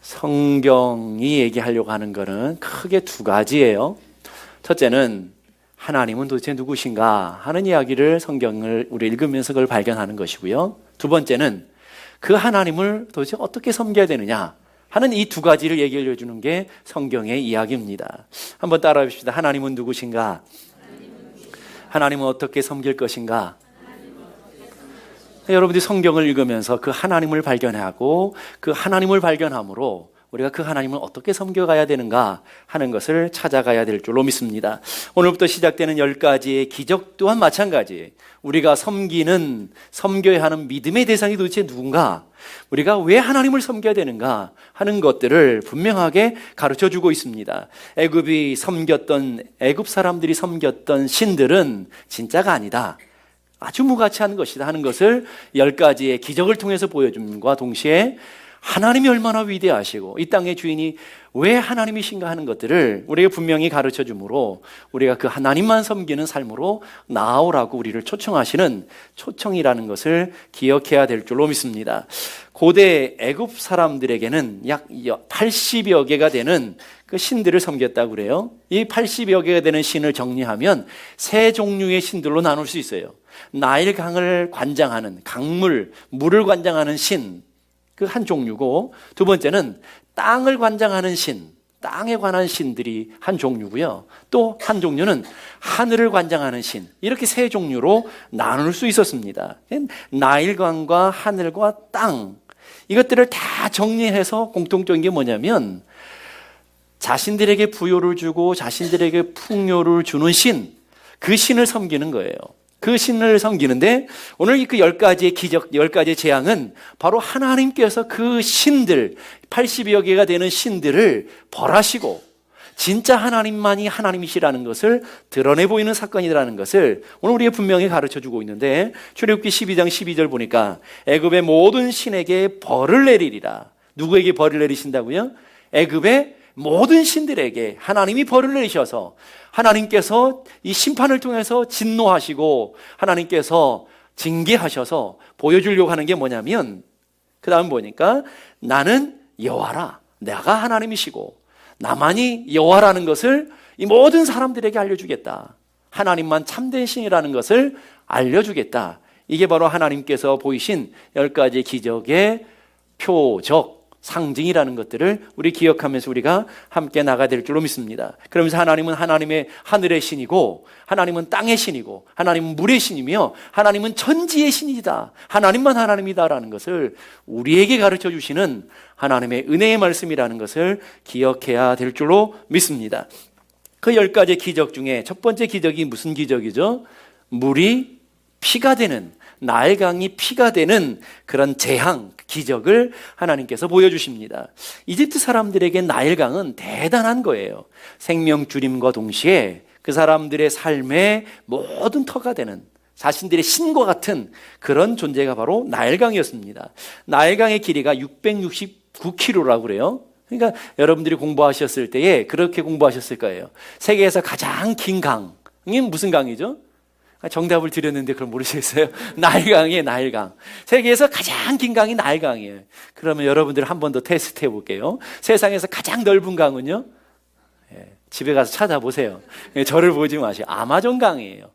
성경이 얘기하려고 하는 것은 크게 두 가지예요. 첫째는 하나님은 도대체 누구신가 하는 이야기를 성경을 우리 읽으면서 그걸 발견하는 것이고요. 두 번째는 그 하나님을 도대체 어떻게 섬겨야 되느냐 하는 이 두 가지를 얘기해 주는 게 성경의 이야기입니다. 한번 따라해 봅시다. 하나님은 누구신가? 하나님은 어떻게 섬길 것인가? 여러분들이 성경을 읽으면서 그 하나님을 발견하고 그 하나님을 발견함으로 우리가 그 하나님을 어떻게 섬겨가야 되는가 하는 것을 찾아가야 될 줄로 믿습니다. 오늘부터 시작되는 10가지의 기적 또한 마찬가지. 우리가 섬겨야 하는 믿음의 대상이 도대체 누군가, 우리가 왜 하나님을 섬겨야 되는가 하는 것들을 분명하게 가르쳐주고 있습니다. 애굽 사람들이 섬겼던 신들은 진짜가 아니다, 아주 무가치한 것이다 하는 것을 10가지의 기적을 통해서 보여줌과 동시에 하나님이 얼마나 위대하시고 이 땅의 주인이 왜 하나님이신가 하는 것들을 우리에게 분명히 가르쳐 주므로 우리가 그 하나님만 섬기는 삶으로 나아오라고 우리를 초청하시는 초청이라는 것을 기억해야 될 줄로 믿습니다. 고대 애굽 사람들에게는 약 80여 개가 되는 그 신들을 섬겼다고 그래요. 이 80여 개가 되는 신을 정리하면 세 종류의 신들로 나눌 수 있어요. 나일강을 관장하는 물을 관장하는 신, 그 한 종류고, 두 번째는 땅을 관장하는 신, 땅에 관한 신들이 한 종류고요. 또 한 종류는 하늘을 관장하는 신, 이렇게 세 종류로 나눌 수 있었습니다. 나일강과 하늘과 땅, 이것들을 다 정리해서 공통적인 게 뭐냐면 자신들에게 부요를 주고 자신들에게 풍요를 주는 신, 그 신을 섬기는 거예요. 그 신을 섬기는데 오늘 그 10가지의 기적, 10가지의 재앙은 바로 하나님께서 그 신들, 80여 개가 되는 신들을 벌하시고 진짜 하나님만이 하나님이시라는 것을 드러내 보이는 사건이라는 것을 오늘 우리에게 분명히 가르쳐주고 있는데, 출애굽기 12장 12절 보니까 애굽의 모든 신에게 벌을 내리리라. 누구에게 벌을 내리신다고요? 애굽의 모든 신들에게 하나님이 벌을 내리셔서 하나님께서 이 심판을 통해서 진노하시고 하나님께서 징계하셔서 보여주려고 하는 게 뭐냐면, 그 다음 보니까 나는 여호와라, 내가 하나님이시고 나만이 여호와라는 것을 이 모든 사람들에게 알려주겠다, 하나님만 참된 신이라는 것을 알려주겠다. 이게 바로 하나님께서 보이신 10가지 기적의 표적, 상징이라는 것들을 우리 기억하면서 우리가 함께 나가야 될 줄로 믿습니다. 그러면서 하나님은 하나님의 하늘의 신이고, 하나님은 땅의 신이고, 하나님은 물의 신이며, 하나님은 천지의 신이다, 하나님만 하나님이다라는 것을 우리에게 가르쳐 주시는 하나님의 은혜의 말씀이라는 것을 기억해야 될 줄로 믿습니다. 그 10가지 기적 중에 첫 번째 기적이 무슨 기적이죠? 물이 피가 되는, 나일강이 피가 되는 그런 재앙, 기적을 하나님께서 보여주십니다. 이집트 사람들에게 나일강은 대단한 거예요. 생명줄임과 동시에 그 사람들의 삶의 모든 터가 되는, 자신들의 신과 같은 그런 존재가 바로 나일강이었습니다. 나일강의 길이가 669km라고 그래요. 그러니까 여러분들이 공부하셨을 때에 그렇게 공부하셨을 거예요. 세계에서 가장 긴 강이 무슨 강이죠? 정답을 드렸는데 그걸 모르시겠어요? 나일강이에요, 나일강. 세계에서 가장 긴 강이 나일강이에요. 그러면 여러분들 한 번 더 테스트 해볼게요. 세상에서 가장 넓은 강은요? 집에 가서 찾아보세요. 저를 보지 마시고. 아마존강이에요.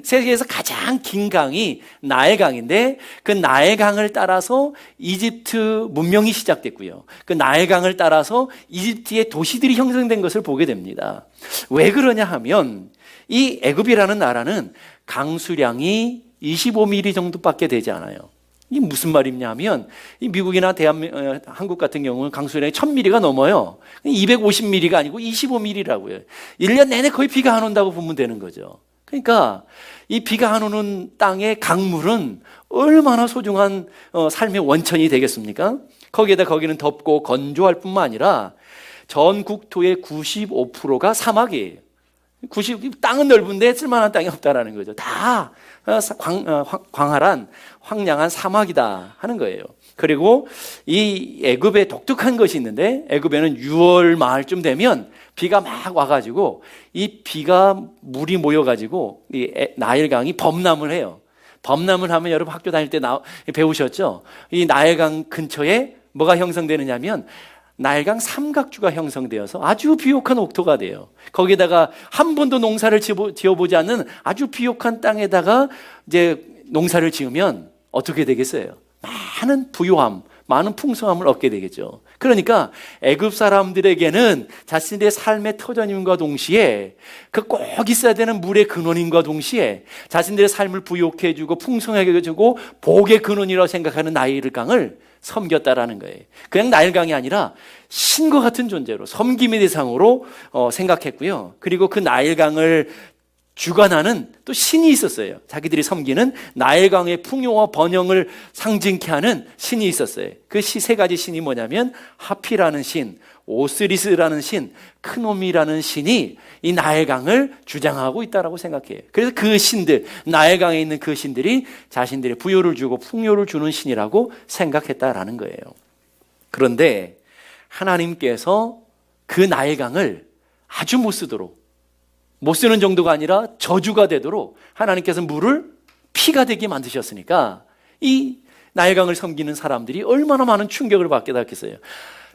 세계에서 가장 긴 강이 나일강인데, 그 나일강을 따라서 이집트 문명이 시작됐고요. 그 나일강을 따라서 이집트의 도시들이 형성된 것을 보게 됩니다. 왜 그러냐 하면 이 애굽이라는 나라는 강수량이 25mm 정도밖에 되지 않아요. 이게 무슨 말이냐 하면, 이 미국이나 한국 같은 경우는 강수량이 1000mm가 넘어요. 250mm가 아니고 25mm라고요. 1년 내내 거의 비가 안 온다고 보면 되는 거죠. 그러니까 이 비가 안 오는 땅의 강물은 얼마나 소중한 삶의 원천이 되겠습니까? 거기는 덥고 건조할 뿐만 아니라 전 국토의 95%가 사막이에요. 땅은 넓은데 쓸만한 땅이 없다라는 거죠. 다 광활한 황량한 사막이다 하는 거예요. 그리고 이 애굽에 독특한 것이 있는데, 애굽에는 6월 말쯤 되면 비가 막 와가지고 이 비가 물이 모여가지고 이 나일강이 범람을 해요. 범람을 하면 여러분 학교 다닐 때 배우셨죠? 이 나일강 근처에 뭐가 형성되느냐면 나일강 삼각주가 형성되어서 아주 비옥한 옥토가 돼요. 거기에다가 한 번도 농사를 지어보지 않는 아주 비옥한 땅에다가 이제 농사를 지으면 어떻게 되겠어요? 많은 부요함, 많은 풍성함을 얻게 되겠죠. 그러니까 애굽 사람들에게는 자신들의 삶의 터전임과 동시에 그 꼭 있어야 되는 물의 근원임과 동시에 자신들의 삶을 부욕해 해주고 풍성하게 해주고 복의 근원이라고 생각하는 나일강을 섬겼다라는 거예요. 그냥 나일강이 아니라 신과 같은 존재로 섬김의 대상으로 생각했고요. 그리고 그 나일강을 주관하는 또 신이 있었어요. 자기들이 섬기는 나일강의 풍요와 번영을 상징케 하는 신이 있었어요. 그 세 가지 신이 뭐냐면 하피라는 신, 오스리스라는 신, 크놈이라는 신이 이 나일강을 주장하고 있다라고 생각해요. 그래서 그 신들, 나일강에 있는 그 신들이 자신들의 부요를 주고 풍요를 주는 신이라고 생각했다라는 거예요. 그런데 하나님께서 그 나일강을 아주 못 쓰는 정도가 아니라 저주가 되도록 하나님께서 물을 피가 되게 만드셨으니까 이 나일강을 섬기는 사람들이 얼마나 많은 충격을 받게 됐겠어요.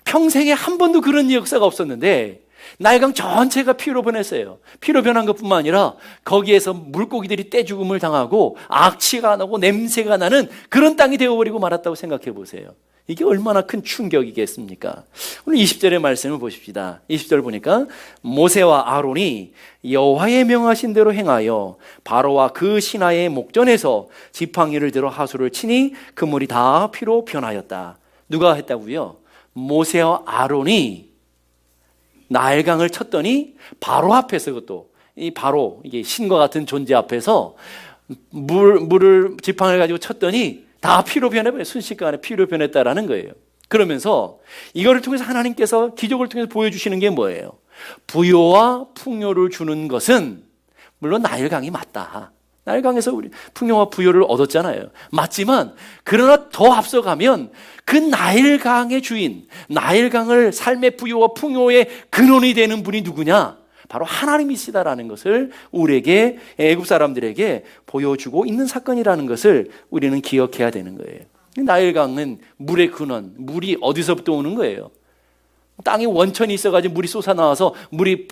평생에 한 번도 그런 역사가 없었는데 나일강 전체가 피로 변했어요. 피로 변한 것뿐만 아니라 거기에서 물고기들이 떼죽음을 당하고 악취가 나고 냄새가 나는 그런 땅이 되어버리고 말았다고 생각해 보세요. 이게 얼마나 큰 충격이겠습니까? 오늘 20절의 말씀을 보십시다. 20절 보니까 모세와 아론이 여호와의 명하신 대로 행하여 바로와 그 신하의 목전에서 지팡이를 들어 하수를 치니 그 물이 다 피로 변하였다. 누가 했다고요? 모세와 아론이 나일강을 쳤더니 바로 앞에서, 그것도 이 바로 이게 신과 같은 존재 앞에서 물을 지팡이를 가지고 쳤더니 다 피로 변해버려요. 순식간에 피로 변했다라는 거예요. 그러면서 이거를 통해서 하나님께서 기적을 통해서 보여주시는 게 뭐예요? 부요와 풍요를 주는 것은 물론 나일강이 맞다. 나일강에서 우리 풍요와 부요를 얻었잖아요. 맞지만 그러나 더 앞서가면 그 나일강의 주인, 나일강을 삶의 부요와 풍요의 근원이 되는 분이 누구냐? 바로 하나님이시다라는 것을 우리에게, 애굽 사람들에게 보여주고 있는 사건이라는 것을 우리는 기억해야 되는 거예요. 나일강은 물의 근원, 물이 어디서부터 오는 거예요? 땅에 원천이 있어가지고 물이 솟아나와서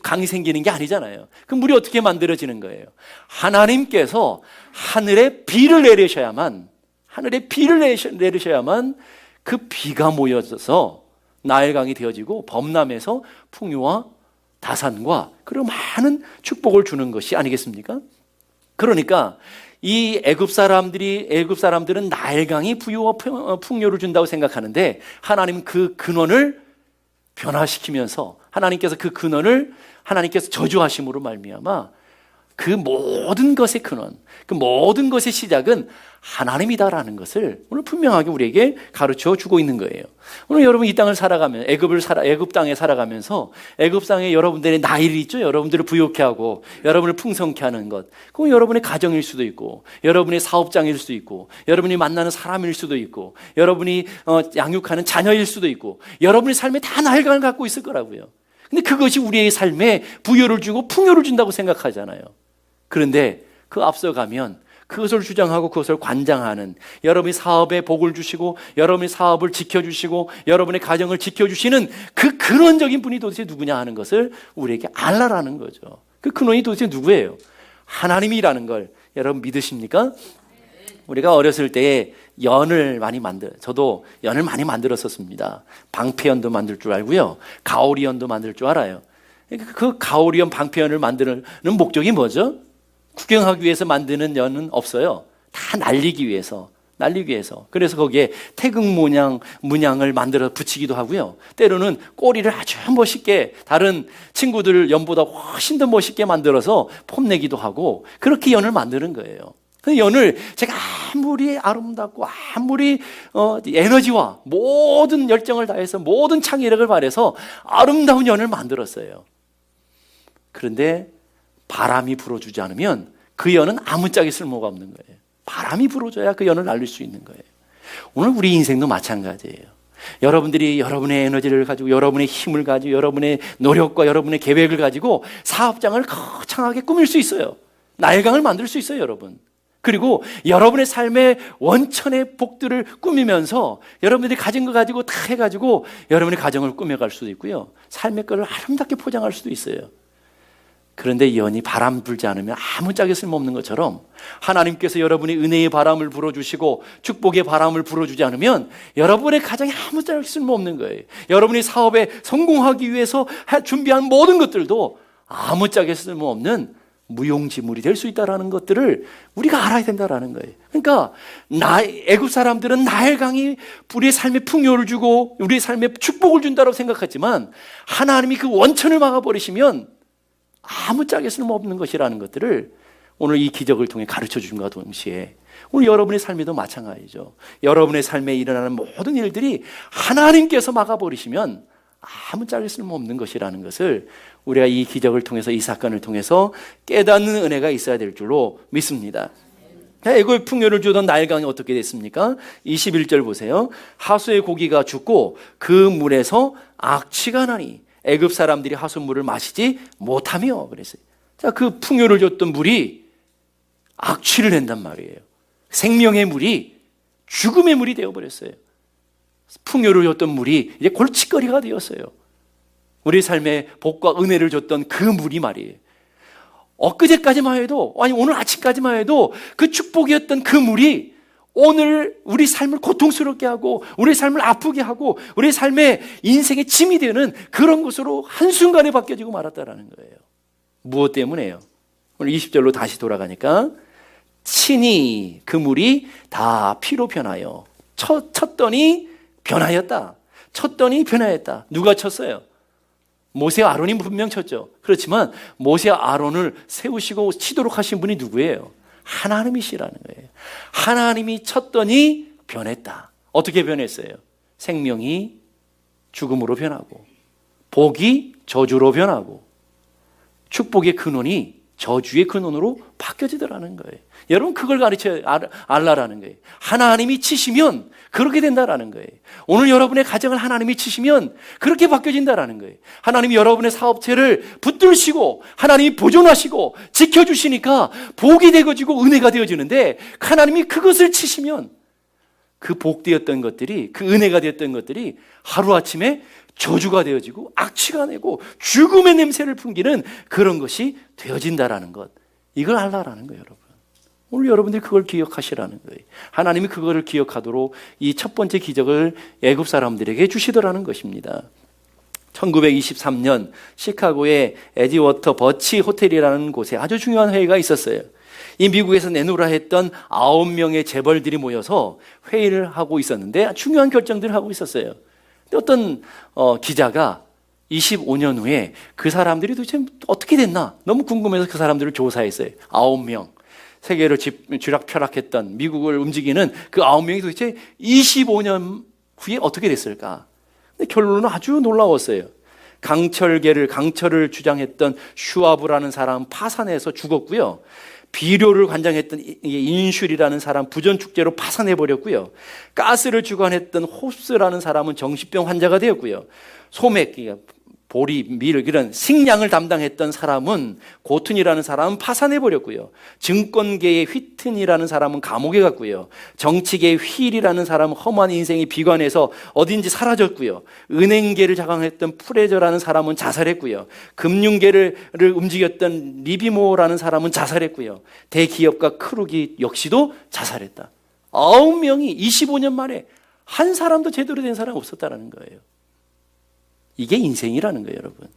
강이 생기는 게 아니잖아요. 그 물이 어떻게 만들어지는 거예요? 하나님께서 하늘에 비를 내리셔야만 그 비가 모여져서 나일강이 되어지고 범람해서 풍요와 다산과 그리고 많은 축복을 주는 것이 아니겠습니까? 그러니까 이 애굽 사람들은 나일강이 부유와 풍요를 준다고 생각하는데 하나님은 그 근원을 변화시키면서 하나님께서 그 근원을 하나님께서 저주하심으로 말미암아 그 모든 것의 근원, 그 모든 것의 시작은 하나님이다라는 것을 오늘 분명하게 우리에게 가르쳐 주고 있는 거예요. 오늘 여러분 이 땅을 살아가면 애굽 땅에 살아가면서 애굽 땅에 여러분들의 나일이 있죠. 여러분들을 부욕케 하고 여러분을 풍성케 하는 것. 그건 여러분의 가정일 수도 있고 여러분의 사업장일 수도 있고 여러분이 만나는 사람일 수도 있고 여러분이 양육하는 자녀일 수도 있고 여러분의 삶에 다 나일강을 갖고 있을 거라고요. 근데 그것이 우리의 삶에 부여를 주고 풍요를 준다고 생각하잖아요. 그런데 그 앞서가면 그것을 주장하고 그것을 관장하는, 여러분의 사업에 복을 주시고 여러분의 사업을 지켜주시고 여러분의 가정을 지켜주시는 그 근원적인 분이 도대체 누구냐 하는 것을 우리에게 알라라는 거죠. 그 근원이 도대체 누구예요? 하나님이라는 걸 여러분 믿으십니까? 우리가 어렸을 때에 저도 연을 많이 만들었었습니다. 방패연도 만들 줄 알고요, 가오리연도 만들 줄 알아요. 그 가오리연, 방패연을 만드는 목적이 뭐죠? 구경하기 위해서 만드는 연은 없어요. 다 날리기 위해서. 그래서 거기에 태극 문양을 만들어 붙이기도 하고요. 때로는 꼬리를 아주 멋있게, 다른 친구들 연보다 훨씬 더 멋있게 만들어서 폼내기도 하고, 그렇게 연을 만드는 거예요. 그 연을 제가 아무리 아름답고 아무리 에너지와 모든 열정을 다해서 모든 창의력을 발해서 아름다운 연을 만들었어요. 그런데 바람이 불어주지 않으면 그 연은 아무짝에 쓸모가 없는 거예요. 바람이 불어줘야 그 연을 날릴 수 있는 거예요. 오늘 우리 인생도 마찬가지예요. 여러분들이 여러분의 에너지를 가지고 여러분의 힘을 가지고 여러분의 노력과 여러분의 계획을 가지고 사업장을 거창하게 꾸밀 수 있어요. 나일강을 만들 수 있어요, 여러분. 그리고 여러분의 삶의 원천의 복들을 꾸미면서 여러분들이 가진 거 가지고 다 해가지고 여러분의 가정을 꾸며갈 수도 있고요, 삶의 것을 아름답게 포장할 수도 있어요. 그런데 연이 바람 불지 않으면 아무짝에 쓸모없는 것처럼 하나님께서 여러분의 은혜의 바람을 불어주시고 축복의 바람을 불어주지 않으면 여러분의 가정에 아무짝에 쓸모없는 거예요. 여러분이 사업에 성공하기 위해서 준비한 모든 것들도 아무짝에 쓸모없는 무용지물이 될 수 있다는 것들을 우리가 알아야 된다는 거예요. 그러니까 애굽 사람들은 나일강이 우리의 삶에 풍요를 주고 우리의 삶에 축복을 준다고 생각했지만 하나님이 그 원천을 막아버리시면 아무짝에 쓸모없는 것이라는 것들을 오늘 이 기적을 통해 가르쳐 주신과 동시에 오늘 여러분의 삶에도 마찬가지죠. 여러분의 삶에 일어나는 모든 일들이 하나님께서 막아버리시면 아무짝에 쓸모없는 것이라는 것을 우리가 이 기적을 통해서, 이 사건을 통해서 깨닫는 은혜가 있어야 될 줄로 믿습니다. 애굽의 풍요를 주던 나일강이 어떻게 됐습니까? 21절 보세요. 하수의 고기가 죽고 그 물에서 악취가 나니 애굽 사람들이 하수물을 마시지 못하며 그랬어요. 자, 그 풍요를 줬던 물이 악취를 낸단 말이에요. 생명의 물이 죽음의 물이 되어버렸어요. 풍요를 줬던 물이 이제 골칫거리가 되었어요. 우리 삶에 복과 은혜를 줬던 그 물이 말이에요. 엊그제까지만 해도, 아니 오늘 아침까지만 해도 그 축복이었던 그 물이 오늘 우리 삶을 고통스럽게 하고 우리 삶을 아프게 하고 우리 삶의 인생의 짐이 되는 그런 것으로 한순간에 바뀌어지고 말았다라는 거예요. 무엇 때문에요? 오늘 20절로 다시 돌아가니까 친히 그 물이 다 피로 변하여 쳤더니 변하였다. 쳤더니 변하였다. 누가 쳤어요? 모세와 아론이 분명 쳤죠. 그렇지만 모세와 아론을 세우시고 치도록 하신 분이 누구예요? 하나님이시라는 거예요. 하나님이 쳤더니 변했다. 어떻게 변했어요? 생명이 죽음으로 변하고 복이 저주로 변하고 축복의 근원이 저주의 근원으로 바뀌어지더라는 거예요. 여러분 그걸 가르쳐 알라라는 거예요. 하나님이 치시면 그렇게 된다라는 거예요. 오늘 여러분의 가정을 하나님이 치시면 그렇게 바뀌어진다라는 거예요. 하나님이 여러분의 사업체를 붙들시고 하나님이 보존하시고 지켜주시니까 복이 되어지고 은혜가 되어지는데 하나님이 그것을 치시면 그 복되었던 것들이, 그 은혜가 되었던 것들이 하루아침에 저주가 되어지고 악취가 내고 죽음의 냄새를 풍기는 그런 것이 되어진다라는 것, 이걸 알라라는 거예요. 여러분 오늘 여러분들이 그걸 기억하시라는 거예요. 하나님이 그거를 기억하도록 이 첫 번째 기적을 애굽 사람들에게 주시더라는 것입니다. 1923년 시카고의 에지워터 버치 호텔이라는 곳에 아주 중요한 회의가 있었어요. 이 미국에서 내놓으라 했던 9명의 재벌들이 모여서 회의를 하고 있었는데 중요한 결정들을 하고 있었어요. 어떤 기자가 25년 후에 그 사람들이 도대체 어떻게 됐나 너무 궁금해서 그 사람들을 조사했어요. 9명. 세계를 쥐락펴락했던 미국을 움직이는 그 9명이 도대체 25년 후에 어떻게 됐을까? 근데 결론은 아주 놀라웠어요. 강철을 주장했던 슈와브라는 사람 파산해서 죽었고요. 비료를 관장했던 인슐이라는 사람 부전축제로 파산해버렸고요. 가스를 주관했던 홉스라는 사람은 정신병 환자가 되었고요. 소맥, 보리, 밀 이런 식량을 담당했던 사람은 고튼이라는 사람은 파산해버렸고요. 증권계의 휘튼이라는 사람은 감옥에 갔고요. 정치계의 휠이라는 사람은 험한 인생이 비관해서 어딘지 사라졌고요. 은행계를 장악했던 프레저라는 사람은 자살했고요. 금융계를 움직였던 리비모라는 사람은 자살했고요. 대기업가 크루기 역시도 자살했다. 9명이 25년 만에 한 사람도 제대로 된 사람이 없었다는 거예요. 이게 인생이라는 거예요, 여러분.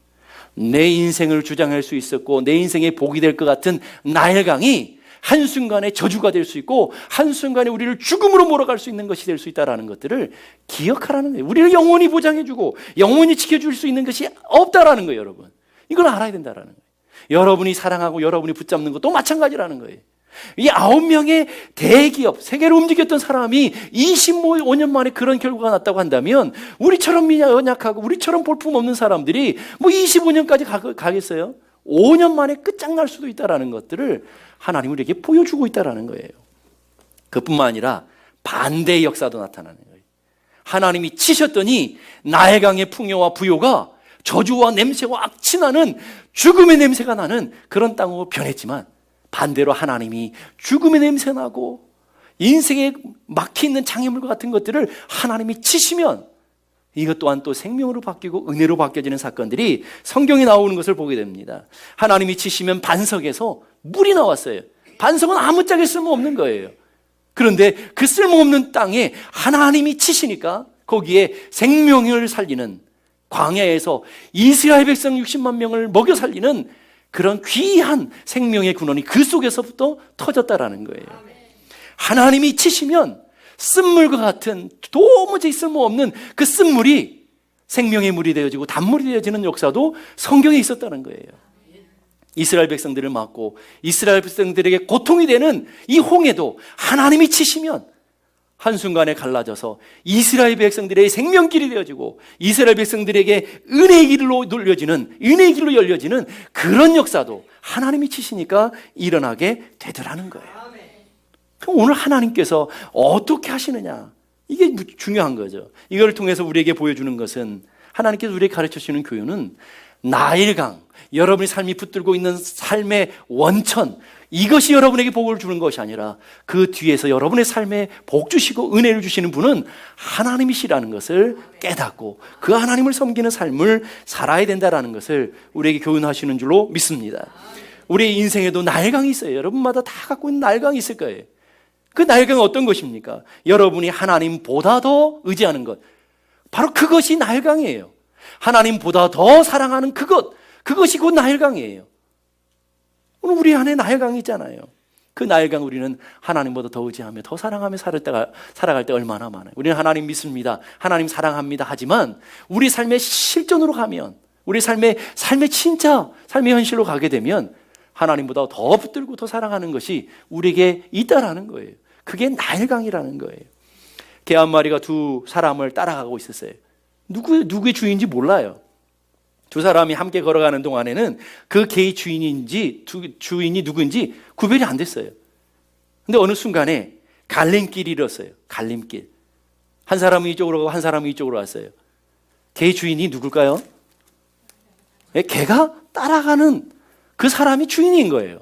내 인생을 주장할 수 있었고 내 인생의 복이 될 것 같은 나일강이 한순간에 저주가 될 수 있고 한순간에 우리를 죽음으로 몰아갈 수 있는 것이 될 수 있다는 것들을 기억하라는 거예요. 우리를 영원히 보장해주고 영원히 지켜줄 수 있는 것이 없다라는 거예요, 여러분. 이걸 알아야 된다는 거예요. 여러분이 사랑하고 여러분이 붙잡는 것도 마찬가지라는 거예요. 이 9명의 대기업, 세계를 움직였던 사람이 25년 만에 그런 결과가 났다고 한다면 우리처럼 연약하고 우리처럼 볼품없는 사람들이 뭐 25년까지 가겠어요? 5년 만에 끝장날 수도 있다는 것들을 하나님이 우리에게 보여주고 있다는 거예요. 그뿐만 아니라 반대의 역사도 나타나는 거예요. 하나님이 치셨더니 나일강의 풍요와 부요가 저주와 냄새와 악취나는 죽음의 냄새가 나는 그런 땅으로 변했지만 반대로 하나님이 죽음의 냄새나고 인생에 막혀있는 장애물과 같은 것들을 하나님이 치시면 이것 또한 또 생명으로 바뀌고 은혜로 바뀌어지는 사건들이 성경에 나오는 것을 보게 됩니다. 하나님이 치시면 반석에서 물이 나왔어요. 반석은 아무짝에 쓸모없는 거예요. 그런데 그 쓸모없는 땅에 하나님이 치시니까 거기에 생명을 살리는, 광야에서 이스라엘 백성 60만 명을 먹여 살리는 그런 귀한 생명의 근원이 그 속에서부터 터졌다라는 거예요. 하나님이 치시면 쓴물과 같은 도무지 쓸모없는 그 쓴물이 생명의 물이 되어지고 단물이 되어지는 역사도 성경에 있었다는 거예요. 이스라엘 백성들을 막고 이스라엘 백성들에게 고통이 되는 이 홍해도 하나님이 치시면 한순간에 갈라져서 이스라엘 백성들의 생명길이 되어지고 이스라엘 백성들에게 은혜의 길로 눌려지는, 은혜의 길로 열려지는 그런 역사도 하나님이 치시니까 일어나게 되더라는 거예요. 그럼 오늘 하나님께서 어떻게 하시느냐, 이게 중요한 거죠. 이걸 통해서 우리에게 보여주는 것은, 하나님께서 우리에게 가르쳐 주시는 교훈은 나일강, 여러분의 삶이 붙들고 있는 삶의 원천, 이것이 여러분에게 복을 주는 것이 아니라 그 뒤에서 여러분의 삶에 복 주시고 은혜를 주시는 분은 하나님이시라는 것을 깨닫고 그 하나님을 섬기는 삶을 살아야 된다는 것을 우리에게 교훈하시는 줄로 믿습니다. 우리의 인생에도 나일강이 있어요. 여러분마다 다 갖고 있는 나일강이 있을 거예요. 그 나일강은 어떤 것입니까? 여러분이 하나님보다 더 의지하는 것, 바로 그것이 나일강이에요. 하나님보다 더 사랑하는 그것이 곧 나일강이에요. 오늘 우리 안에 나일강이 있잖아요. 그 나일강, 우리는 하나님보다 더 의지하며 더 사랑하며 살아갈 때 얼마나 많아요. 우리는 하나님 믿습니다, 하나님 사랑합니다 하지만 우리 삶의 실존으로 가면, 우리 삶의 진짜 삶의 현실로 가게 되면 하나님보다 더 붙들고 더 사랑하는 것이 우리에게 있다라는 거예요. 그게 나일강이라는 거예요. 개 한 마리가 두 사람을 따라가고 있었어요. 누구의 주인인지 몰라요. 두 사람이 함께 걸어가는 동안에는 그 개의 주인이 누구인지 구별이 안 됐어요. 근데 어느 순간에 갈림길이 일었어요. 갈림길. 한 사람은 이쪽으로 가고 한 사람은 이쪽으로 왔어요. 개의 주인이 누굴까요? 개가 따라가는 그 사람이 주인인 거예요.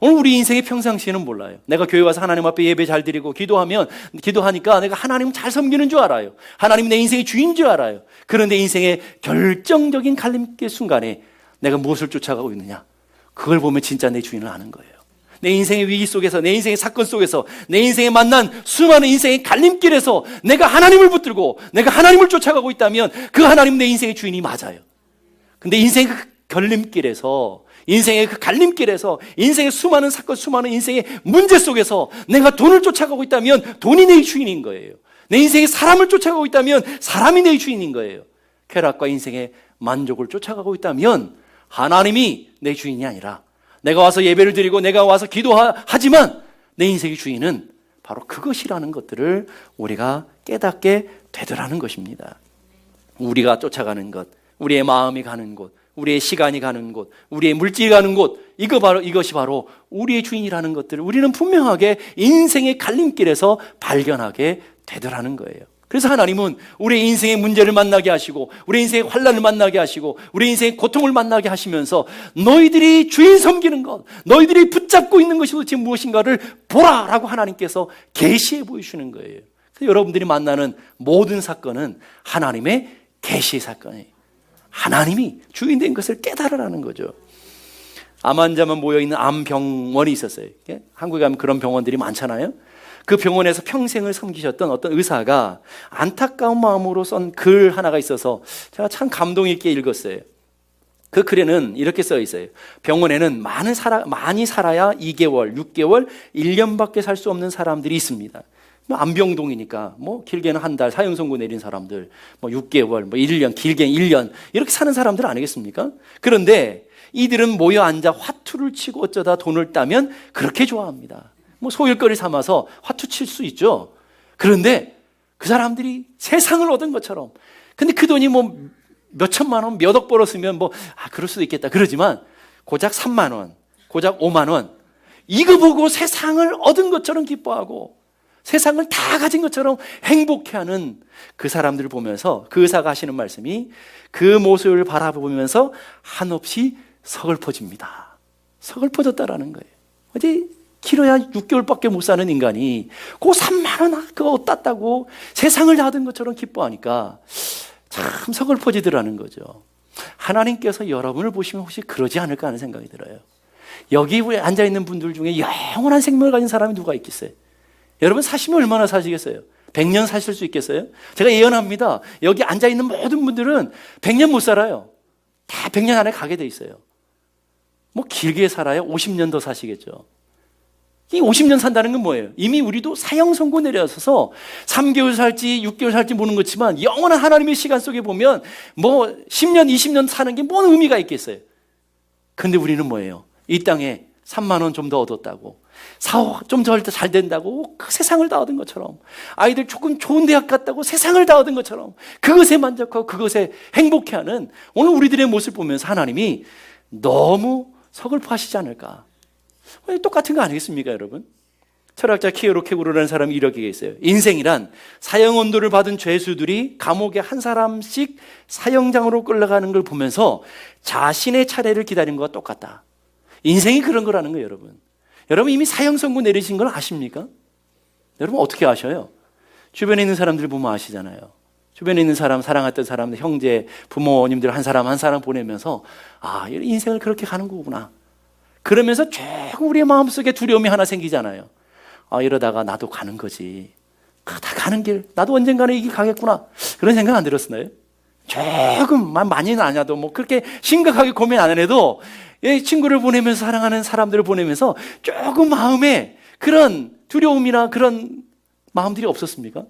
오늘 우리 인생의 평상시에는 몰라요. 내가 교회 와서 하나님 앞에 예배 잘 드리고 기도하니까 내가 하나님 잘 섬기는 줄 알아요. 하나님 내 인생의 주인인 줄 알아요. 그런데 인생의 결정적인 갈림길 순간에 내가 무엇을 쫓아가고 있느냐, 그걸 보면 진짜 내 주인을 아는 거예요. 내 인생의 위기 속에서, 내 인생의 사건 속에서, 내 인생에 만난 수많은 인생의 갈림길에서 내가 하나님을 붙들고 내가 하나님을 쫓아가고 있다면 그 하나님 내 인생의 주인이 맞아요. 근데 인생의 그 갈림길에서, 인생의 그 갈림길에서, 인생의 수많은 사건, 수많은 인생의 문제 속에서 내가 돈을 쫓아가고 있다면 돈이 내 주인인 거예요. 내 인생의 사람을 쫓아가고 있다면 사람이 내 주인인 거예요. 쾌락과 인생의 만족을 쫓아가고 있다면 하나님이 내 주인이 아니라, 내가 와서 예배를 드리고 내가 와서 기도하지만 내 인생의 주인은 바로 그것이라는 것들을 우리가 깨닫게 되더라는 것입니다. 우리가 쫓아가는 것, 우리의 마음이 가는 곳, 우리의 시간이 가는 곳, 우리의 물질이 가는 곳, 이것이 바로 우리의 주인이라는 것들을 우리는 분명하게 인생의 갈림길에서 발견하게 되더라는 거예요. 그래서 하나님은 우리의 인생의 문제를 만나게 하시고, 우리 인생의 환난을 만나게 하시고, 우리 인생의 고통을 만나게 하시면서 너희들이 주인 섬기는 것, 너희들이 붙잡고 있는 것이 도대체 무엇인가를 보라라고 하나님께서 계시해 보이시는 거예요. 그래서 여러분들이 만나는 모든 사건은 하나님의 계시의 사건이에요. 하나님이 주인된 것을 깨달으라는 거죠. 암 환자만 모여있는 암병원이 있었어요. 한국에 가면 그런 병원들이 많잖아요. 그 병원에서 평생을 섬기셨던 어떤 의사가 안타까운 마음으로 쓴 글 하나가 있어서 제가 참 감동 있게 읽었어요. 그 글에는 이렇게 써 있어요. 병원에는 많이 살아야 2개월, 6개월, 1년밖에 살 수 없는 사람들이 있습니다. 암병동이니까 길게는 한 달 사형 선고 내린 사람들, 6개월, 1년, 길게는 1년 이렇게 사는 사람들 아니겠습니까? 그런데 이들은 모여 앉아 화투를 치고 어쩌다 돈을 따면 그렇게 좋아합니다. 소일거리 삼아서 화투 칠 수 있죠. 그런데 그 사람들이 세상을 얻은 것처럼, 근데 그 돈이 몇천만 원, 몇억 벌었으면 그럴 수도 있겠다 그러지만 고작 3만 원, 고작 5만 원, 이거 보고 세상을 얻은 것처럼 기뻐하고 세상을 다 가진 것처럼 행복해하는 그 사람들을 보면서 그 의사가 하시는 말씀이, 그 모습을 바라보면서 한없이 서글퍼집니다. 서글퍼졌다라는 거예요. 어제 길어야 6개월밖에 못 사는 인간이 그 3만 원 그거 땄다고 세상을 다 얻은 것처럼 기뻐하니까 참 서글퍼지더라는 거죠. 하나님께서 여러분을 보시면 혹시 그러지 않을까 하는 생각이 들어요. 여기 앉아있는 분들 중에 영원한 생명을 가진 사람이 누가 있겠어요? 여러분 사시면 얼마나 사시겠어요? 100년 사실 수 있겠어요? 제가 예언합니다. 여기 앉아있는 모든 분들은 100년 못 살아요. 다 100년 안에 가게 돼 있어요. 뭐 길게 살아야 50년 더 사시겠죠. 이 50년 산다는 건 뭐예요? 이미 우리도 사형 선고 내려서서 3개월 살지 6개월 살지 모르는 거지만 영원한 하나님의 시간 속에 보면 뭐 10년 20년 사는 게 뭔 의미가 있겠어요? 근데 우리는 뭐예요? 이 땅에 3만 원 좀 더 얻었다고, 사업 좀 더 잘 된다고 그 세상을 다 얻은 것처럼, 아이들 조금 좋은 대학 갔다고 세상을 다 얻은 것처럼 그것에 만족하고 그것에 행복해하는 오늘 우리들의 모습을 보면서 하나님이 너무 서글퍼하시지 않을까? 똑같은 거 아니겠습니까, 여러분? 철학자 키에로케고르라는 사람이 이렇게 얘기했어요. 인생이란 사형 언도를 받은 죄수들이 감옥에 한 사람씩 사형장으로 끌려가는 걸 보면서 자신의 차례를 기다리는 것과 똑같다. 인생이 그런 거라는 거예요, 여러분. 여러분 이미 사형 선고 내리신 걸 아십니까? 여러분 어떻게 아셔요? 주변에 있는 사람들 보면 아시잖아요. 주변에 있는 사람, 사랑했던 사람, 형제, 부모님들 한 사람 한 사람 보내면서 아, 인생을 그렇게 가는 거구나. 그러면서 조금 우리의 마음속에 두려움이 하나 생기잖아요. 아, 이러다가 나도 가는 거지. 다 가는 길, 나도 언젠가는 이 길 가겠구나. 그런 생각 안 들었나요? 조금만, 많이는 아니어도 뭐 그렇게 심각하게 고민 안 해도 친구를 보내면서, 사랑하는 사람들을 보내면서 조금 마음에 그런 두려움이나 그런 마음들이 없었습니까?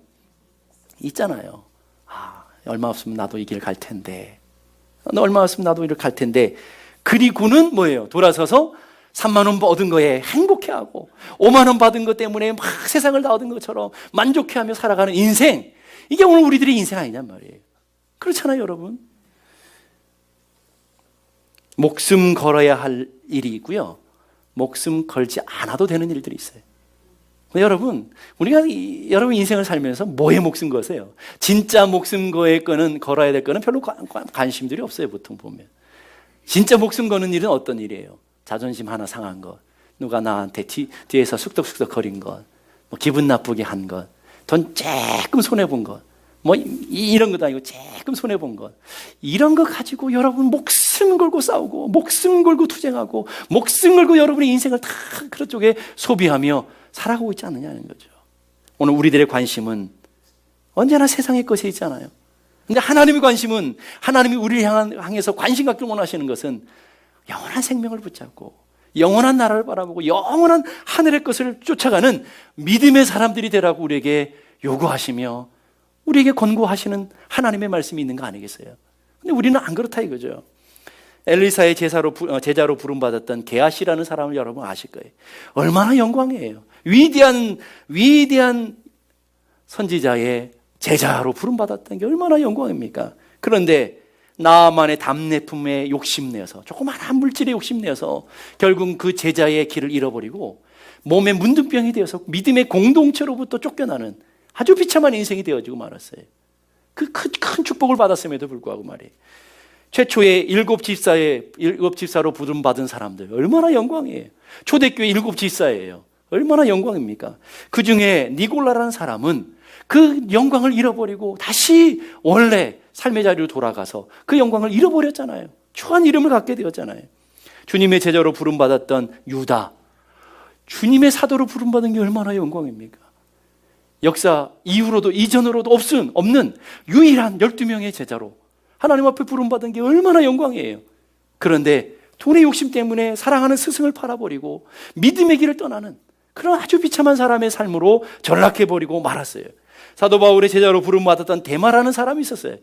있잖아요. 아, 얼마 없으면 나도 이 길 갈 텐데. 얼마 없으면 나도 이렇게 갈 텐데. 그리고는 뭐예요? 돌아서서 3만 원 얻은 거에 행복해하고 5만 원 받은 것 때문에 막 세상을 다 얻은 것처럼 만족해하며 살아가는 인생. 이게 오늘 우리들의 인생 아니냔 말이에요. 그렇잖아요, 여러분. 목숨 걸어야 할 일이 있고요, 목숨 걸지 않아도 되는 일들이 있어요. 여러분, 우리가 여러분 인생을 살면서 뭐에 목숨 거세요? 진짜 목숨 걸어야 될 거는 별로 관심들이 없어요, 보통 보면. 진짜 목숨 거는 일은 어떤 일이에요? 자존심 하나 상한 것, 누가 나한테 뒤에서 쑥덕쑥덕 거린 것, 뭐 기분 나쁘게 한 것, 돈 조금 손해본 것, 뭐 이런 것도 아니고 조금 손해본 것, 이런 거 가지고 여러분 목숨 걸고 싸우고 목숨 걸고 투쟁하고 목숨 걸고 여러분의 인생을 다 그런 쪽에 소비하며 살아가고 있지 않느냐는 거죠. 오늘 우리들의 관심은 언제나 세상의 것에 있잖아요. 근데 하나님의 관심은, 하나님이 우리를 향해서 관심 갖기를 원하시는 것은 영원한 생명을 붙잡고 영원한 나라를 바라보고 영원한 하늘의 것을 쫓아가는 믿음의 사람들이 되라고 우리에게 요구하시며 우리에게 권고하시는 하나님의 말씀이 있는 거 아니겠어요? 근데 우리는 안 그렇다 이거죠. 엘리사의 제자로 부름받았던 게하시라는 사람을 여러분 아실 거예요. 얼마나 영광이에요. 위대한 선지자의 제자로 부름받았던 게 얼마나 영광입니까? 그런데 나만의 답례품에 욕심내서, 조그마한 물질에 욕심내서 결국 그 제자의 길을 잃어버리고 몸에 문둥병이 되어서 믿음의 공동체로부터 쫓겨나는 아주 비참한 인생이 되어지고 말았어요. 그 큰 축복을 받았음에도 불구하고 말이에요. 최초의 7 집사로 부름받은 사람들 얼마나 영광이에요. 초대교회 7 집사예요. 얼마나 영광입니까? 그 중에 니골라라는 사람은 그 영광을 잃어버리고 다시 원래 삶의 자리로 돌아가서 그 영광을 잃어버렸잖아요. 추한 이름을 갖게 되었잖아요. 주님의 제자로 부름받았던 유다, 주님의 사도로 부름받은 게 얼마나 영광입니까? 역사 이후로도 이전으로도 없는 유일한 12명의 제자로 하나님 앞에 부름받은 게 얼마나 영광이에요. 그런데 돈의 욕심 때문에 사랑하는 스승을 팔아버리고 믿음의 길을 떠나는 그런 아주 비참한 사람의 삶으로 전락해버리고 말았어요. 사도 바울의 제자로 부름받았던 데마라는 사람이 있었어요.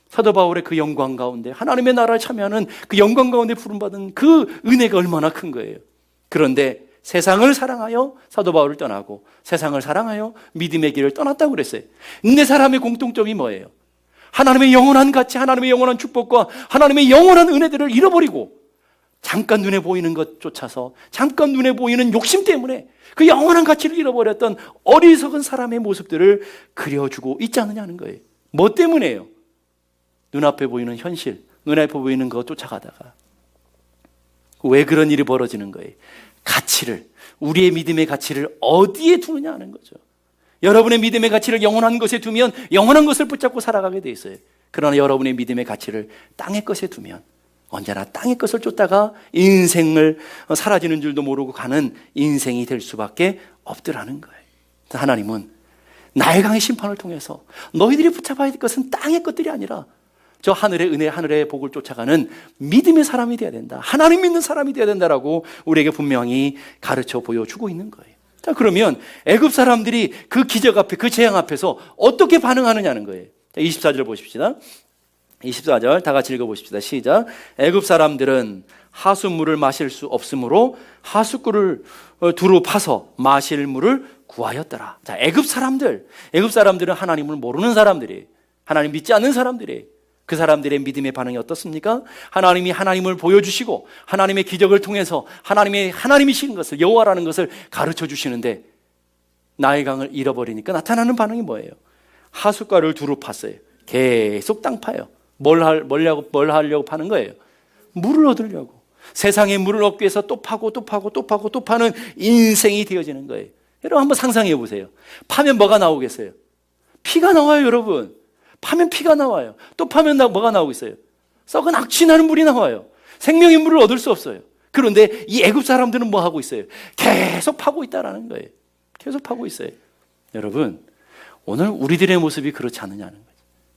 사도 바울의 그 영광 가운데, 하나님의 나라를 참여하는 그 영광 가운데 부름받은 그 은혜가 얼마나 큰 거예요. 그런데 세상을 사랑하여 사도 바울을 떠나고 세상을 사랑하여 믿음의 길을 떠났다고 그랬어요. 네 사람의 공통점이 뭐예요? 하나님의 영원한 가치, 하나님의 영원한 축복과 하나님의 영원한 은혜들을 잃어버리고 잠깐 눈에 보이는 것 쫓아서, 잠깐 눈에 보이는 욕심 때문에 그 영원한 가치를 잃어버렸던 어리석은 사람의 모습들을 그려주고 있지 않느냐는 거예요. 뭐 때문에요? 눈앞에 보이는 현실, 눈앞에 보이는 것 쫓아가다가. 왜 그런 일이 벌어지는 거예요? 가치를, 우리의 믿음의 가치를 어디에 두느냐 하는 거죠. 여러분의 믿음의 가치를 영원한 것에 두면 영원한 것을 붙잡고 살아가게 돼 있어요. 그러나 여러분의 믿음의 가치를 땅의 것에 두면 언제나 땅의 것을 쫓다가 인생을 사라지는 줄도 모르고 가는 인생이 될 수밖에 없더라는 거예요. 하나님은 나일강의 심판을 통해서 너희들이 붙잡아야 될 것은 땅의 것들이 아니라 저 하늘의 은혜, 하늘의 복을 쫓아가는 믿음의 사람이 되어야 된다. 하나님 믿는 사람이 되어야 된다라고 우리에게 분명히 가르쳐 보여주고 있는 거예요. 자, 그러면 애굽 사람들이 그 기적 앞에, 그 재앙 앞에서 어떻게 반응하느냐는 거예요. 자, 24절 보십시다. 24절 다 같이 읽어보십시다. 시작. 애굽 사람들은 하수물을 마실 수 없으므로 하수구를 두루 파서 마실 물을 구하였더라. 자, 애굽 사람들은 하나님을 모르는 사람들이에요. 하나님 믿지 않는 사람들이에요. 그 사람들의 믿음의 반응이 어떻습니까? 하나님이 하나님을 보여주시고 하나님의 기적을 통해서 하나님이신 것을, 여호와라는 것을 가르쳐 주시는데 나일강을 잃어버리니까 나타나는 반응이 뭐예요? 하숫가루를 두루 팠어요. 계속 땅 파요. 뭘 하려고 파는 거예요? 물을 얻으려고. 세상에 물을 얻기 위해서 또 파고 또 파고 또 파고 또 파는 인생이 되어지는 거예요. 여러분 한번 상상해 보세요. 파면 뭐가 나오겠어요? 피가 나와요, 여러분. 파면 피가 나와요. 또 파면 뭐가 나오고 있어요? 썩은 악취나는 물이 나와요. 생명의 물을 얻을 수 없어요. 그런데 이 애굽 사람들은 뭐 하고 있어요? 계속 파고 있다라는 거예요. 계속 파고 있어요. 여러분, 오늘 우리들의 모습이 그렇지 않느냐는 거죠.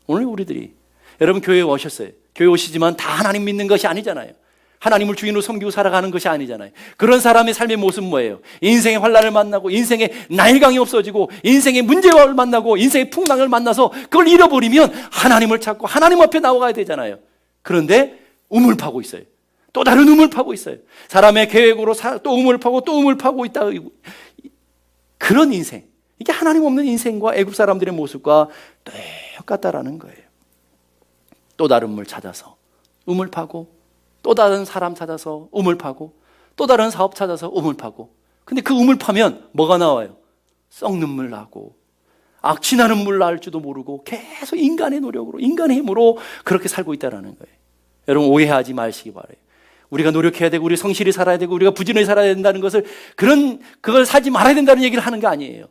오늘 우리들이, 여러분 교회에 오셨어요. 교회 오시지만 다 하나님 믿는 것이 아니잖아요. 하나님을 주인으로 섬기고 살아가는 것이 아니잖아요. 그런 사람의 삶의 모습은 뭐예요? 인생의 환난을 만나고 인생의 나일강이 없어지고 인생의 문제를 만나고 인생의 풍랑을 만나서 그걸 잃어버리면 하나님을 찾고 하나님 앞에 나와가야 되잖아요. 그런데 우물 파고 있어요. 또 다른 우물 파고 있어요. 사람의 계획으로 또 우물 파고 또 우물 파고 있다. 그런 인생, 이게 하나님 없는 인생과 애굽 사람들의 모습과 똑같다라는 거예요. 또 다른 물 찾아서 우물 파고, 또 다른 사람 찾아서 우물 파고, 또 다른 사업 찾아서 우물 파고. 근데 그 우물 파면 뭐가 나와요? 썩는 물 나고 악취나는 물 나올 줄도 모르고 계속 인간의 노력으로, 인간의 힘으로 그렇게 살고 있다는 거예요. 여러분 오해하지 마시기 바라요. 우리가 노력해야 되고 우리 성실히 살아야 되고 우리가 부지런히 살아야 된다는 것을, 그걸 살지 말아야 된다는 얘기를 하는 거 아니에요.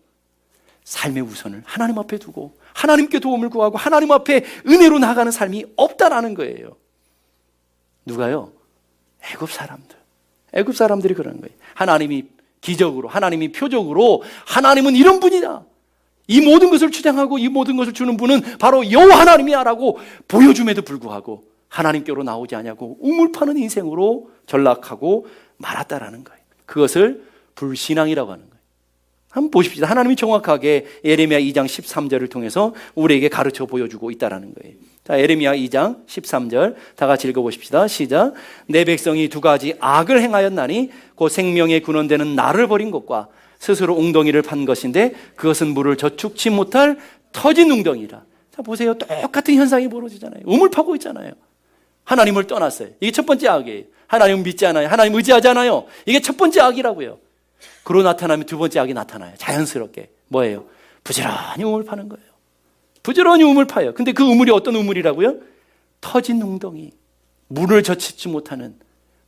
삶의 우선을 하나님 앞에 두고 하나님께 도움을 구하고 하나님 앞에 은혜로 나가는 삶이 없다라는 거예요. 누가요? 애굽 사람들이 그러는 거예요. 하나님이 기적으로, 하나님이 표적으로, 하나님은 이런 분이다, 이 모든 것을 주장하고 이 모든 것을 주는 분은 바로 여호와 하나님이야라고 보여줌에도 불구하고 하나님께로 나오지 않냐고 우물 파는 인생으로 전락하고 말았다라는 거예요. 그것을 불신앙이라고 하는 거예요. 한번 보십시오. 하나님이 정확하게 예레미야 2장 13절을 통해서 우리에게 가르쳐 보여주고 있다라는 거예요. 자, 예레미야 2장 13절 다 같이 읽어보십시다. 시작. 내 백성이 두 가지 악을 행하였나니 곧 생명의 근원되는 나를 버린 것과 스스로 웅덩이를 판 것인데 그것은 물을 저축치 못할 터진 웅덩이라. 자, 보세요. 똑같은 현상이 벌어지잖아요. 우물 파고 있잖아요. 하나님을 떠났어요. 이게 첫 번째 악이에요. 하나님 믿지 않아요. 하나님 의지하지 않아요. 이게 첫 번째 악이라고요. 그로 나타나면 두 번째 악이 나타나요. 자연스럽게. 뭐예요? 부지런히 우물 파는 거예요. 부지런히 우물 파요. 근데 그 우물이 어떤 우물이라고요? 터진 웅덩이. 물을 젖히지 못하는,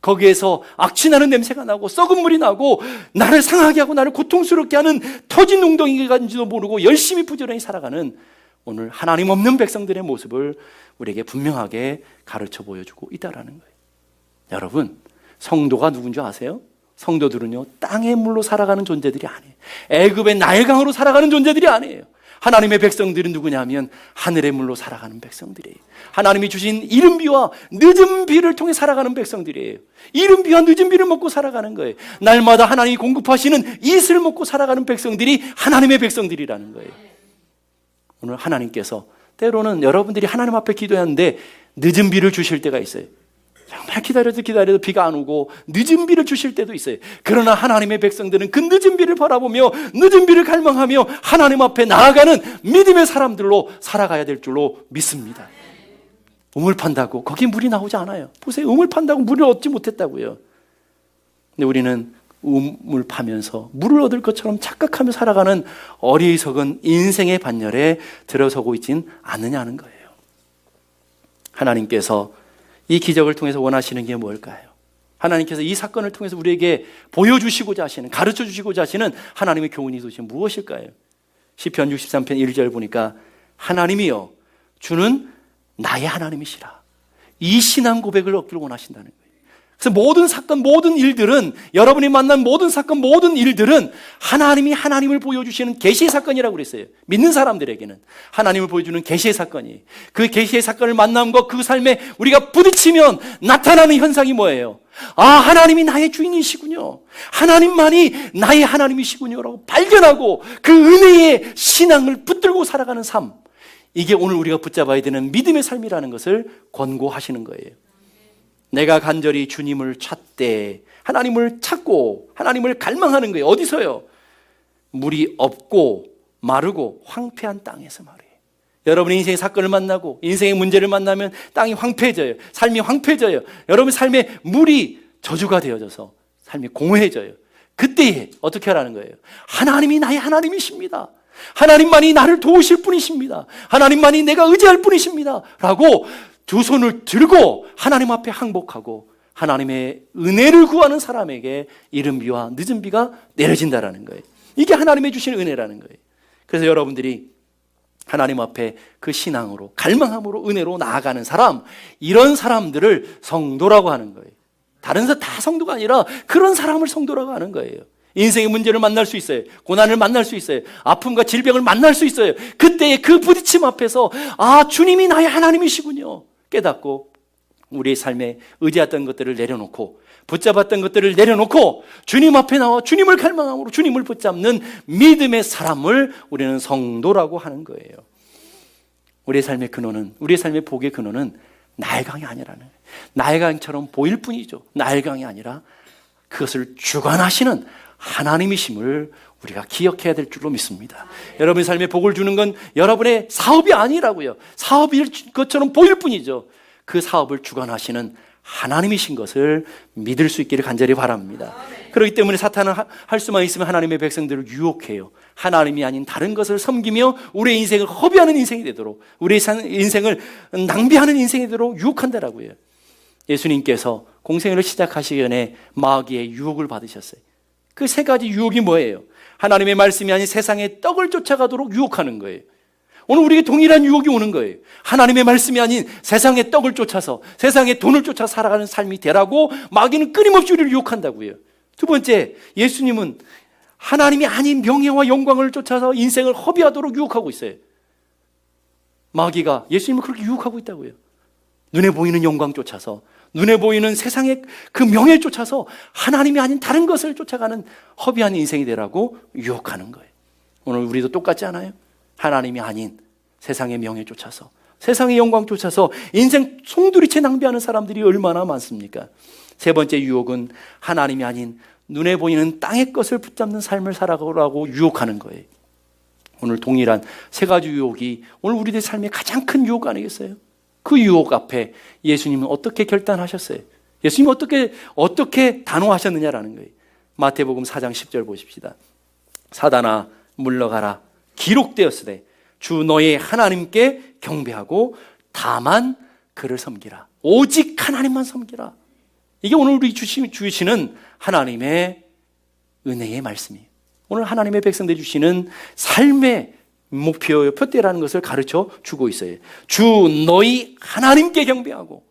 거기에서 악취나는 냄새가 나고 썩은 물이 나고 나를 상하게 하고 나를 고통스럽게 하는 터진 웅덩이인지도 모르고 열심히 부지런히 살아가는 오늘 하나님 없는 백성들의 모습을 우리에게 분명하게 가르쳐 보여주고 있다라는 거예요. 여러분, 성도가 누군지 아세요? 성도들은요, 땅의 물로 살아가는 존재들이 아니에요. 애굽의 나일강으로 살아가는 존재들이 아니에요. 하나님의 백성들은 누구냐면 하늘의 물로 살아가는 백성들이에요. 하나님이 주신 이른 비와 늦은 비를 통해 살아가는 백성들이에요. 이른 비와 늦은 비를 먹고 살아가는 거예요. 날마다 하나님이 공급하시는 이슬을 먹고 살아가는 백성들이 하나님의 백성들이라는 거예요. 오늘 하나님께서 때로는 여러분들이 하나님 앞에 기도하는데 늦은 비를 주실 때가 있어요. 정말 기다려도 비가 안 오고 늦은 비를 주실 때도 있어요. 그러나 하나님의 백성들은 그 늦은 비를 바라보며 늦은 비를 갈망하며 하나님 앞에 나아가는 믿음의 사람들로 살아가야 될 줄로 믿습니다. 우물 판다고 거기에 물이 나오지 않아요. 보세요. 우물 판다고 물을 얻지 못했다고요. 근데 우리는 우물 파면서 물을 얻을 것처럼 착각하며 살아가는 어리석은 인생의 반열에 들어서고 있진 않느냐는 거예요. 하나님께서 이 기적을 통해서 원하시는 게 뭘까요? 하나님께서 이 사건을 통해서 우리에게 보여주시고자 하시는, 가르쳐 주시고자 하시는 하나님의 교훈이 도대체 무엇일까요? 시편 63편 1절 보니까 하나님이여 주는 나의 하나님이시라. 이 신앙 고백을 얻기를 원하신다는 거예요. 그래서 모든 사건, 모든 일들은, 여러분이 만난 모든 사건, 모든 일들은 하나님이 하나님을 보여주시는 계시의 사건이라고 그랬어요. 믿는 사람들에게는 하나님을 보여주는 계시의 사건이, 그 계시의 사건을 만남과 그 삶에 우리가 부딪히면 나타나는 현상이 뭐예요? 아, 하나님이 나의 주인이시군요, 하나님만이 나의 하나님이시군요 라고 발견하고 그 은혜의 신앙을 붙들고 살아가는 삶, 이게 오늘 우리가 붙잡아야 되는 믿음의 삶이라는 것을 권고하시는 거예요. 내가 간절히 주님을 찾되, 하나님을 찾고 하나님을 갈망하는 거예요. 어디서요? 물이 없고 마르고 황폐한 땅에서 말이에요. 여러분의 인생의 사건을 만나고 인생의 문제를 만나면 땅이 황폐해져요. 삶이 황폐해져요. 여러분 삶에 물이 저주가 되어져서 삶이 공허해져요. 그때에 어떻게 하라는 거예요? 하나님이 나의 하나님이십니다, 하나님만이 나를 도우실 분이십니다, 하나님만이 내가 의지할 분이십니다 라고 두 손을 들고 하나님 앞에 항복하고 하나님의 은혜를 구하는 사람에게 이른 비와 늦은 비가 내려진다라는 거예요. 이게 하나님의 주신 은혜라는 거예요. 그래서 여러분들이 하나님 앞에 그 신앙으로, 갈망함으로, 은혜로 나아가는 사람, 이런 사람들을 성도라고 하는 거예요. 다른 다 성도가 아니라 그런 사람을 성도라고 하는 거예요. 인생의 문제를 만날 수 있어요. 고난을 만날 수 있어요. 아픔과 질병을 만날 수 있어요. 그때의 그 부딪힘 앞에서 아, 주님이 나의 하나님이시군요 깨닫고 우리의 삶에 의지했던 것들을 내려놓고 붙잡았던 것들을 내려놓고 주님 앞에 나와 주님을 갈망함으로 주님을 붙잡는 믿음의 사람을 우리는 성도라고 하는 거예요. 우리의 삶의 근원은, 우리의 삶의 복의 근원은 나일강이 아니라는 거예요. 나일강처럼 보일 뿐이죠. 나일강이 아니라 그것을 주관하시는 하나님이심을 우리가 기억해야 될 줄로 믿습니다. 여러분의 삶에 복을 주는 건 여러분의 사업이 아니라고요. 사업일 것처럼 보일 뿐이죠. 그 사업을 주관하시는 하나님이신 것을 믿을 수 있기를 간절히 바랍니다. 그렇기 때문에 사탄은 할 수만 있으면 하나님의 백성들을 유혹해요. 하나님이 아닌 다른 것을 섬기며 우리의 인생을 허비하는 인생이 되도록, 우리의 인생을 낭비하는 인생이 되도록 유혹한다라고요. 예수님께서 공생애를 시작하시기 전에 마귀의 유혹을 받으셨어요. 그 세 가지 유혹이 뭐예요? 하나님의 말씀이 아닌 세상의 떡을 쫓아가도록 유혹하는 거예요. 오늘 우리에게 동일한 유혹이 오는 거예요. 하나님의 말씀이 아닌 세상의 떡을 쫓아서 세상의 돈을 쫓아 살아가는 삶이 되라고 마귀는 끊임없이 우리를 유혹한다고요. 두 번째, 예수님은 하나님이 아닌 명예와 영광을 쫓아서 인생을 허비하도록 유혹하고 있어요. 마귀가 예수님을 그렇게 유혹하고 있다고요. 눈에 보이는 영광 쫓아서, 눈에 보이는 세상의 그 명예 쫓아서 하나님이 아닌 다른 것을 쫓아가는 허비한 인생이 되라고 유혹하는 거예요. 오늘 우리도 똑같지 않아요? 하나님이 아닌 세상의 명예 쫓아서, 세상의 영광 쫓아서 인생 송두리째 낭비하는 사람들이 얼마나 많습니까? 세 번째 유혹은 하나님이 아닌 눈에 보이는 땅의 것을 붙잡는 삶을 살아가라고 유혹하는 거예요. 오늘 동일한 세 가지 유혹이 오늘 우리들의 삶의 가장 큰 유혹 아니겠어요? 그 유혹 앞에 예수님은 어떻게 결단하셨어요? 예수님은 어떻게 단호하셨느냐라는 거예요. 마태복음 4장 10절 보십시다. 사단아 물러가라, 기록되었으되 주 너의 하나님께 경배하고 다만 그를 섬기라. 오직 하나님만 섬기라. 이게 오늘 우리 주시는 하나님의 은혜의 말씀이에요. 오늘 하나님의 백성들 주시는 삶의 목표요, 표대라는 것을 가르쳐 주고 있어요. 주 너희 하나님께 경배하고,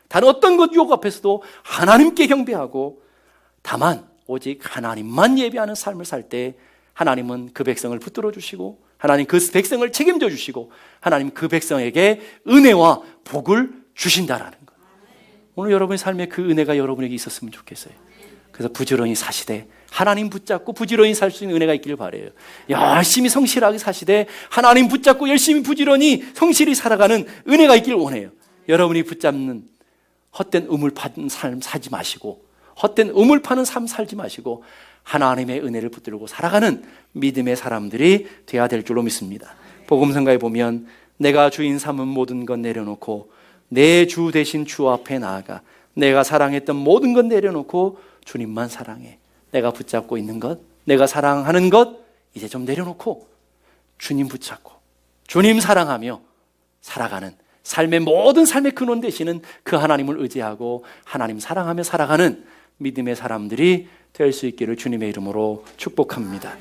다른 어떤 것 유혹 앞에서도 하나님께 경배하고, 다만 오직 하나님만 예배하는 삶을 살 때 하나님은 그 백성을 붙들어 주시고, 하나님 그 백성을 책임져 주시고, 하나님 그 백성에게 은혜와 복을 주신다라는 것. 오늘 여러분의 삶에 그 은혜가 여러분에게 있었으면 좋겠어요. 그래서 부지런히 사시되 하나님 붙잡고 부지런히 살 수 있는 은혜가 있기를 바라요. 열심히 성실하게 사시되 하나님 붙잡고 열심히 부지런히 성실히 살아가는 은혜가 있기를 원해요. 여러분이 붙잡는 헛된 우물 파는 삶 살지 마시고, 헛된 우물 파는 삶 살지 마시고 하나님의 은혜를 붙들고 살아가는 믿음의 사람들이 되어야 될 줄로 믿습니다. 복음성가에 보면 내가 주인 삼은 모든 것 내려놓고 내 주 대신 주 앞에 나아가 내가 사랑했던 모든 것 내려놓고 주님만 사랑해. 내가 붙잡고 있는 것, 내가 사랑하는 것 이제 좀 내려놓고 주님 붙잡고 주님 사랑하며 살아가는 삶의 모든 삶의 근원 되시는 그 하나님을 의지하고 하나님 사랑하며 살아가는 믿음의 사람들이 될 수 있기를 주님의 이름으로 축복합니다.